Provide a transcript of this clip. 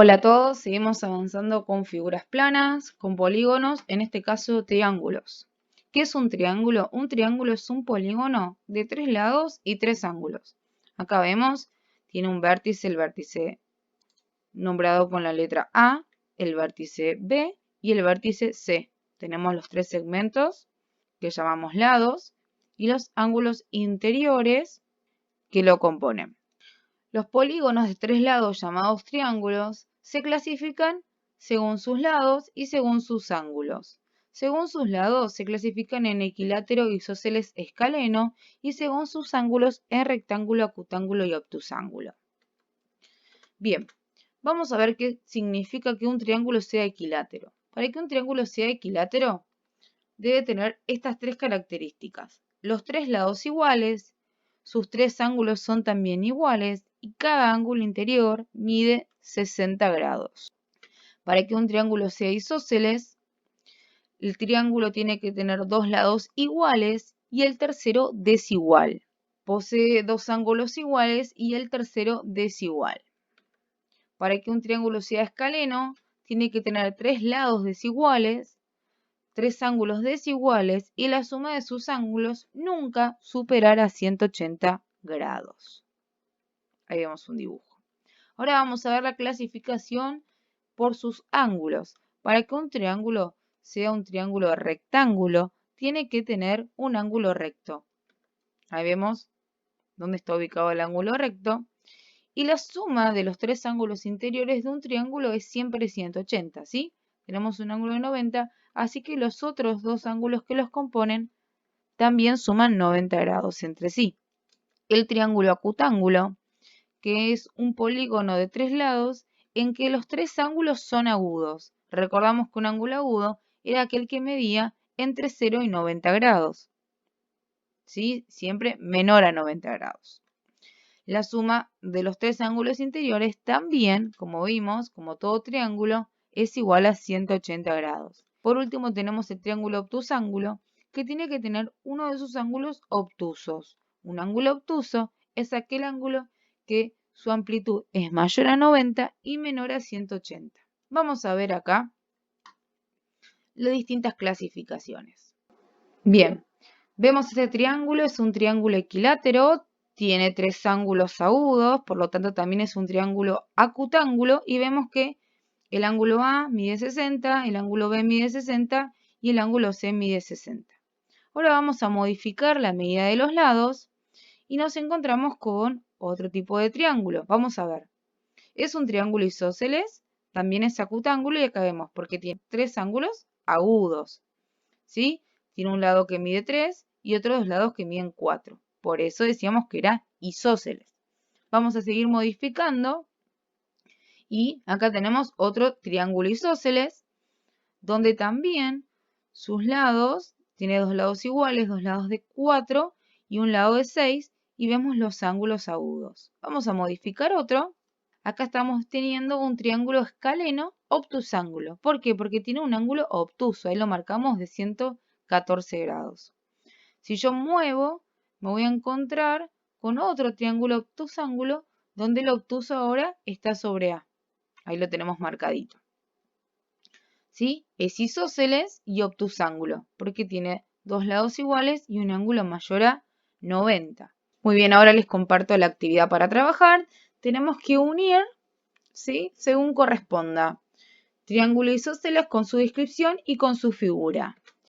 Hola a todos, seguimos avanzando con figuras planas, con polígonos, en este caso triángulos. ¿Qué es un triángulo? Un triángulo es un polígono de 3 lados y 3 ángulos. Acá vemos, tiene un vértice, el vértice nombrado con la letra A, el vértice B y el vértice C. Tenemos los 3 segmentos que llamamos lados y los ángulos interiores que lo componen. Los polígonos de 3 lados llamados triángulos se clasifican según sus lados y según sus ángulos. Según sus lados se clasifican en equilátero, isósceles, escaleno y según sus ángulos en rectángulo, acutángulo y obtusángulo. Bien, vamos a ver qué significa que un triángulo sea equilátero. Para que un triángulo sea equilátero debe tener estas 3 características. Los 3 lados iguales, sus 3 ángulos son también iguales y cada ángulo interior mide 60 grados. Para que un triángulo sea isósceles, el triángulo tiene que tener 2 lados iguales y el tercero desigual. Posee 2 ángulos iguales y el tercero desigual. Para que un triángulo sea escaleno, tiene que tener 3 lados desiguales, 3 ángulos desiguales y la suma de sus ángulos nunca superará 180 grados. Ahí vemos un dibujo. Ahora vamos a ver la clasificación por sus ángulos. Para que un triángulo sea un triángulo rectángulo, tiene que tener un ángulo recto. Ahí vemos dónde está ubicado el ángulo recto. Y la suma de los 3 ángulos interiores de un triángulo es siempre 180, ¿sí? Tenemos un ángulo de 90, así que los otros 2 ángulos que los componen también suman 90 grados entre sí. El triángulo acutángulo, que es un polígono de 3 lados en que los 3 ángulos son agudos. Recordamos que un ángulo agudo era aquel que medía entre 0 y 90 grados, ¿sí? Siempre menor a 90 grados. La suma de los 3 ángulos interiores también, como vimos, como todo triángulo, es igual a 180 grados. Por último tenemos el triángulo obtusángulo, que tiene que tener uno de sus ángulos obtusos. Un ángulo obtuso es aquel ángulo que su amplitud es mayor a 90 y menor a 180. Vamos a ver acá las distintas clasificaciones. Bien, vemos este triángulo, es un triángulo equilátero, tiene 3 ángulos agudos, por lo tanto también es un triángulo acutángulo y vemos que el ángulo A mide 60, el ángulo B mide 60 y el ángulo C mide 60. Ahora vamos a modificar la medida de los lados y nos encontramos con otro tipo de triángulo. Vamos a ver, es un triángulo isósceles, también es acutángulo y acá vemos porque tiene 3 ángulos agudos, ¿sí? Tiene un lado que mide 3 y otros 2 lados que miden 4. Por eso decíamos que era isósceles. Vamos a seguir modificando y acá tenemos otro triángulo isósceles donde también sus lados, tiene 2 lados iguales, 2 lados de 4 y un lado de 6 y vemos los ángulos agudos. Vamos a modificar otro. Acá estamos teniendo un triángulo escaleno obtusángulo. ¿Por qué? Porque tiene un ángulo obtuso, ahí lo marcamos de 114 grados. Si yo muevo, me voy a encontrar con otro triángulo obtusángulo donde el obtuso ahora está sobre A. Ahí lo tenemos marcadito. ¿Sí? Es isósceles y obtusángulo, porque tiene 2 lados iguales y un ángulo mayor a 90. Muy bien, ahora les comparto la actividad para trabajar. Tenemos que unir, ¿sí? Según corresponda. Triángulo isósceles con su descripción y con su figura.